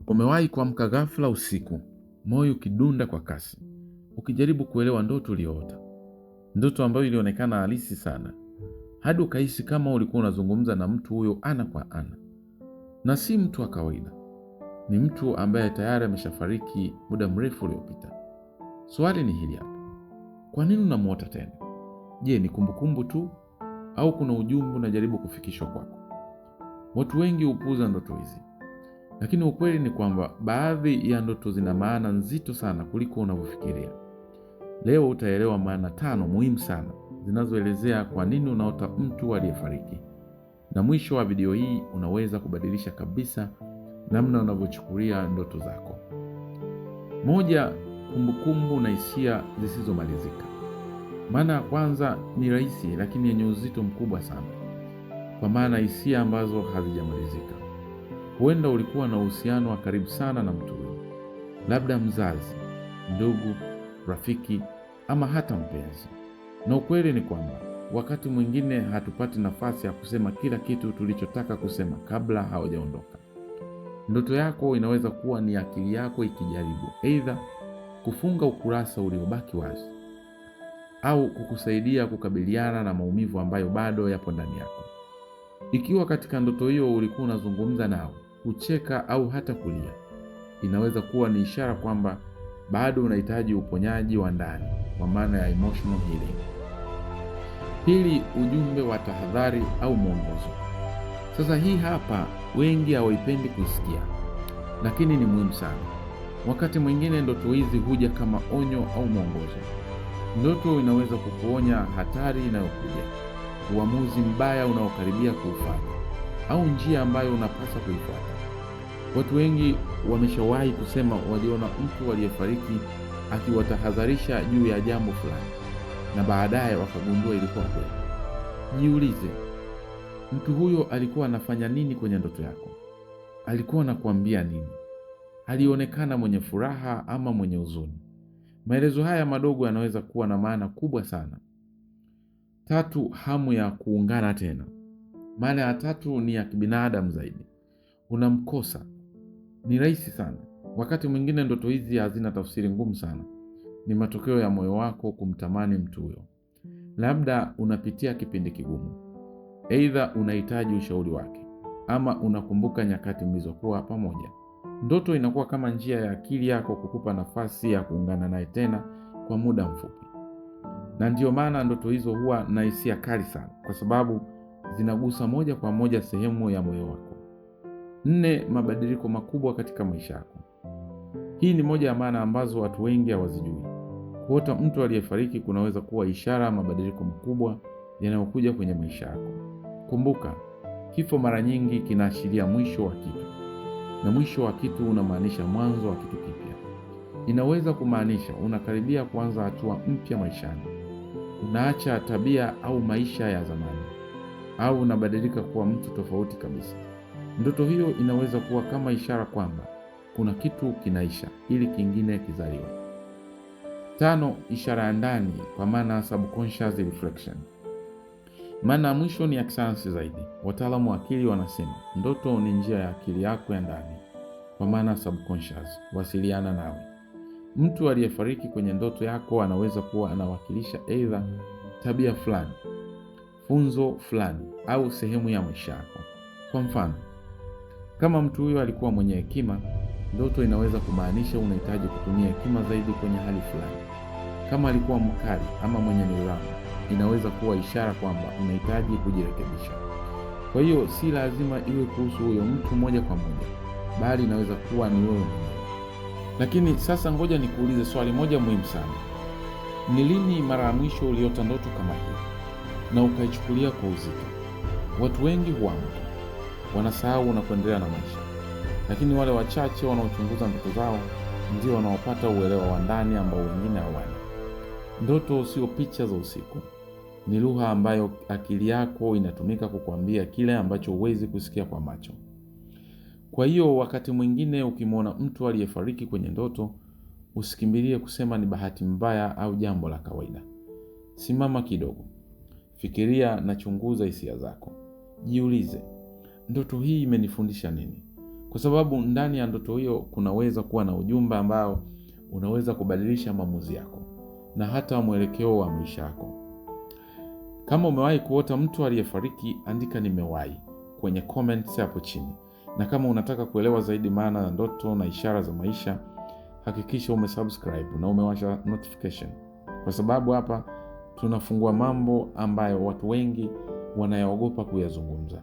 Umewahi kuamka ghafla usiku, moyo ukidunda kwa kasi, ukijaribu kuelewa ndoto uliyoota, ndoto ambayo ilionekana halisi sana, hadi ukahisi kama ulikuwa unazungumza na mtu huyo ana kwa ana, na si mtu wa kawaida, ni mtu ambaye tayari ameshafariki muda mrefu uliopita. Swali ni hili hapa: kwa nini unamuota tena? Je, ni kumbukumbu tu au kuna ujumbe unajaribu kufikishwa kwako? Watu wengi hupuuza ndoto hizi, lakini ukweli ni kwamba baadhi ya ndoto zina maana nzito sana kuliko unavyofikiria. Leo utaelewa maana 5 muhimu sana zinazoelezea kwa nini unaota mtu aliyefariki. Na mwisho wa video hii unaweza kubadilisha kabisa namna unavyochukulia ndoto zako. 1. Kumbukumbu na hisia zisizomalizika. Maana ya kwanza ni rahisi lakini yenye uzito mkubwa sana. Kwa maana hisia ambazo hazijamalizika. Huenda ulikuwa na uhusiano wa karibu sana na mtu huyo, labda mzazi, ndugu, rafiki ama hata mpenzi. Na ukweli ni kwamba wakati mwingine hatupati nafasi ya kusema kila kitu tulichotaka kusema kabla hawajaondoka. Ndoto yako inaweza kuwa ni akili yako ikijaribu aidha kufunga ukurasa uliobaki wazi au kukusaidia kukabiliana na maumivu ambayo bado yapo ndani yako. Ikiwa katika ndoto hiyo ulikuwa unazungumza nao, kucheka au hata kulia, inaweza kuwa ni ishara kwamba bado unahitaji uponyaji wa ndani, kwa maana ya emotional healing. 2. Ujumbe wa tahadhari au mwongozo. Sasa hii hapa wengi hawaipendi kuisikia, lakini ni muhimu sana. Wakati mwingine ndoto hizi huja kama onyo au mwongozo. Ndoto inaweza kukuonya hatari inayokuja, uamuzi mbaya unaokaribia kuufanya, au njia ambayo unapaswa kuifuata. Watu wengi wameshawahi kusema waliona mtu aliyefariki akiwatahadharisha juu ya jambo fulani, na baadaye wakagundua ilikuwa kweli. Jiulize, mtu huyo alikuwa anafanya nini kwenye ndoto yako? Alikuwa anakuambia nini? Alionekana mwenye furaha ama mwenye huzuni? Maelezo haya madogo yanaweza kuwa na maana kubwa sana. 3. Hamu ya kuungana tena. Maana ya 3 ni ya kibinadamu zaidi. Unamkosa. Ni rahisi sana. Wakati mwingine ndoto hizi hazina tafsiri ngumu sana. Ni matokeo ya moyo wako kumtamani mtu huyo. Labda unapitia kipindi kigumu, aidha unahitaji ushauri wake, ama unakumbuka nyakati mlizokuwa pamoja. Ndoto inakuwa kama njia ya akili yako kukupa nafasi ya kuungana naye tena kwa muda mfupi. Na ndiyo maana ndoto hizo huwa na hisia kali sana, kwa sababu zinagusa moja kwa moja sehemu ya moyo wako. 4. Mabadiliko makubwa katika maisha yako. Hii ni moja ya maana ambazo watu wengi hawazijui. Kuota mtu aliyefariki kunaweza kuwa ishara ya mabadiliko makubwa yanayokuja kwenye maisha yako. Kumbuka, kifo mara nyingi kinaashiria mwisho wa kitu, na mwisho wa kitu unamaanisha mwanzo wa kitu kipya. Inaweza kumaanisha unakaribia kuanza hatua mpya maishani. Unaacha tabia au maisha ya zamani, au unabadilika kuwa mtu tofauti kabisa. Ndoto hiyo inaweza kuwa kama ishara kwamba kuna kitu kinaisha ili kingine kizaliwe. 5. Ishara ya ndani, kwa maana subconscious reflection. Maana ya mwisho ni ya kisayansi zaidi. Wataalamu wa akili wanasema ndoto ni njia ya akili yako ya ndani, kwa maana subconscious, wasiliana nawe. Mtu aliyefariki kwenye ndoto yako anaweza kuwa anawakilisha aidha tabia fulani, funzo fulani, au sehemu ya maisha yako. Kwa mfano, kama mtu huyo alikuwa mwenye hekima, ndoto inaweza kumaanisha unahitaji kutumia hekima zaidi kwenye hali fulani. Kama alikuwa mkali ama mwenye nidhamu, inaweza kuwa ishara kwamba unahitaji kujirekebisha. Kwa hiyo si lazima iwe kuhusu huyo mtu moja kwa moja, bali inaweza kuwa ni wewe mwenyewe. Lakini sasa ngoja nikuulize swali moja muhimu sana. Ni lini mara ya mwisho uliota ndoto kama hii na ukaichukulia kwa uzito? Watu wengi huamka, wanasahau na kuendelea na maisha. Lakini wale wachache wanaochunguza ndoto zao ndio wanaopata uelewa wa ndani ambao wengine hawana. Ndoto sio picha za usiku. Ni lugha ambayo akili yako inatumika kukuambia kile ambacho huwezi kusikia kwa macho. Kwa hiyo wakati mwingine ukimwona mtu aliyefariki kwenye ndoto, usikimbilie kusema ni bahati mbaya au jambo la kawaida. Simama kidogo. Fikiria na chunguza hisia zako. Jiulize, ndoto hii imenifundisha nini? kwa sababu ndani ya ndoto hiyo kunaweza kuwa na ujumbe ambao unaweza kubadilisha maamuzi yako na hata mwelekeo wa maisha yako. Kama umewahi kuota mtu aliyefariki, andika nimewahi kwenye comments hapo chini. Na kama unataka kuelewa zaidi maana ya ndoto na ishara za maisha, hakikisha umesubscribe na umewasha notification, kwa sababu hapa tunafungua mambo ambayo watu wengi wanayaogopa kuyazungumza.